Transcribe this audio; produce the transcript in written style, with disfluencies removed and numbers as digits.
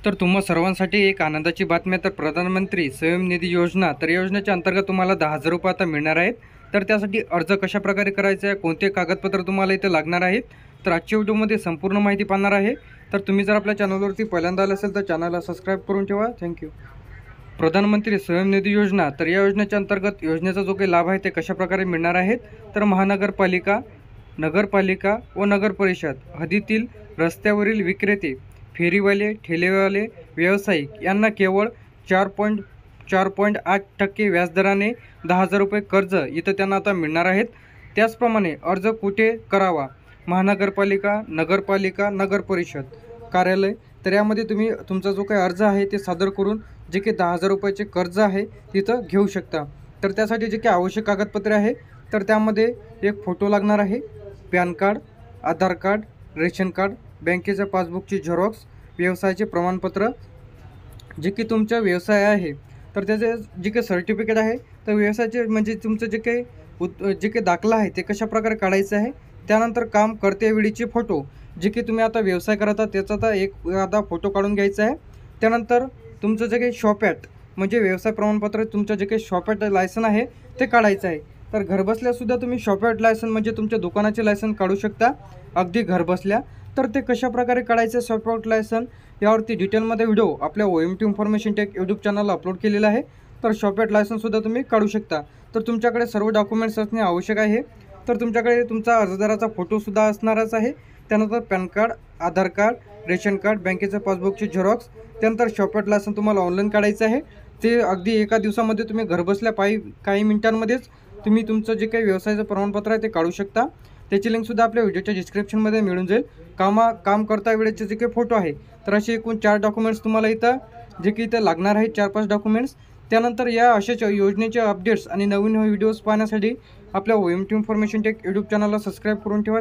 तर तुम्हा सर्वांसाठी एक आनंदाची बातमी आहे। तर प्रधानमंत्री स्वयं निधी योजना, तर या योजनेच्या अंतर्गत तुम्हाला 10,000 रुपये आता मिळणार आहेत। तर त्यासाठी अर्ज कशाप्रकारे करायचा आहे, कोणते कागदपत्र तुम्हाला इथे लागणार आहेत, तर आजच्या व्हिडिओमध्ये संपूर्ण माहिती पाहणार आहे। तर तुम्ही जर आपल्या चॅनलवरती पहिल्यांदा आले असेल तर चॅनलला सबस्क्राईब करून ठेवा। थँक्यू। प्रधानमंत्री स्वयं निधी योजना, तर या योजनेच्या अंतर्गत योजनेचा जो काही लाभ आहे ते कशाप्रकारे मिळणार आहेत, तर महानगरपालिका, नगरपालिका व नगर परिषद हद्दीतील रस्त्यावरील विक्रेते, फेरीवाले, ठेलेवाले, व्यावसायिक यांना केवळ 4.8% व्याजदराने 10,000 रुपये कर्ज इथं त्यांना आता मिळणार आहेत। त्याचप्रमाणे अर्ज कुठे करावा, महानगरपालिका, नगरपालिका, नगर परिषद कार्यालय, तर यामध्ये तुम्ही तुमचा जो काही अर्ज आहे ते सादर करून जे काही 10,000 रुपयाचे कर्ज आहे तिथं घेऊ शकता। तर त्यासाठी जे काही आवश्यक कागदपत्रे आहे, तर त्यामध्ये एक फोटो लागणार आहे, पॅन कार्ड, आधार कार्ड, रेशन कार्ड, बँकेच्या पासबुकची झेरॉक्स, व्यवसायाचे प्रमाणपत्र, जे की तुमचा व्यवसाय आहे तर त्याचे जे काही सर्टिफिकेट आहे, तर व्यवसायाचे म्हणजे तुमचं जे काही जे काही दाखला आहे ते कशाप्रकारे काढायचं आहे। त्यानंतर काम करतेवेळीचे फोटो, जे की तुम्ही आता व्यवसाय करता त्याचा आता एक आता फोटो काढून घ्यायचा आहे। त्यानंतर तुमचं जे काही शॉप ॲट म्हणजे व्यवसाय प्रमाणपत्र, तुमचं जे काही शॉप ॲट लायसन आहे ते काढायचं आहे। तर घरबसल्यासुद्धा तुम्ही शॉप ॲट लायसन म्हणजे तुमच्या दुकानाचे लायसन काढू शकता, अगदी घरबसल्या। तर ते कशाप्रकारे काढायचं शॉप ॲट लायसन यावरती डिटेलमध्ये व्हिडिओ आपल्या OMT इन्फॉर्मेशन टेक यूट्यूब चॅनलला अपलोड केलेला आहे। तर शॉप ॲट लायसनसुद्धा तुम्ही काढू शकता। तर तुमच्याकडे सर्व डॉक्युमेंट्स असणे आवश्यक आहे। तर तुमच्याकडे तुमचा अर्जदाराचा फोटोसुद्धा असणारच आहे, त्यानंतर पॅन कार्ड, आधार कार्ड, रेशन कार्ड, बँकेच्या पासबुकची झेरॉक्स, त्यानंतर शॉप ॲट लायसन तुम्हाला ऑनलाईन काढायचं आहे। ते अगदी एका दिवसामध्ये तुम्ही घरबसल्या काही मिनिटांमध्येच तुम्ही तुमचं जे काही व्यवसायाचं प्रमाणपत्र आहे ते काढू शकता। त्याची लिंकसुद्धा आपल्या व्हिडिओच्या डिस्क्रिप्शनमध्ये मिळून जाईल। काम करता वेळेचे जे काही फोटो आहे, तर असे एकूण 4 डॉक्युमेंट्स तुम्हाला इथं जे की इथं लागणार आहेत, 4-5 डॉक्युमेंट्स। त्यानंतर या अशाच योजनेचे अपडेट्स आणि नवीन व्हिडिओज पाहण्यासाठी आपल्या OMT इन्फॉर्मेशन टेक यूट्यूब चॅनलला सबस्क्राईब करून ठेवा।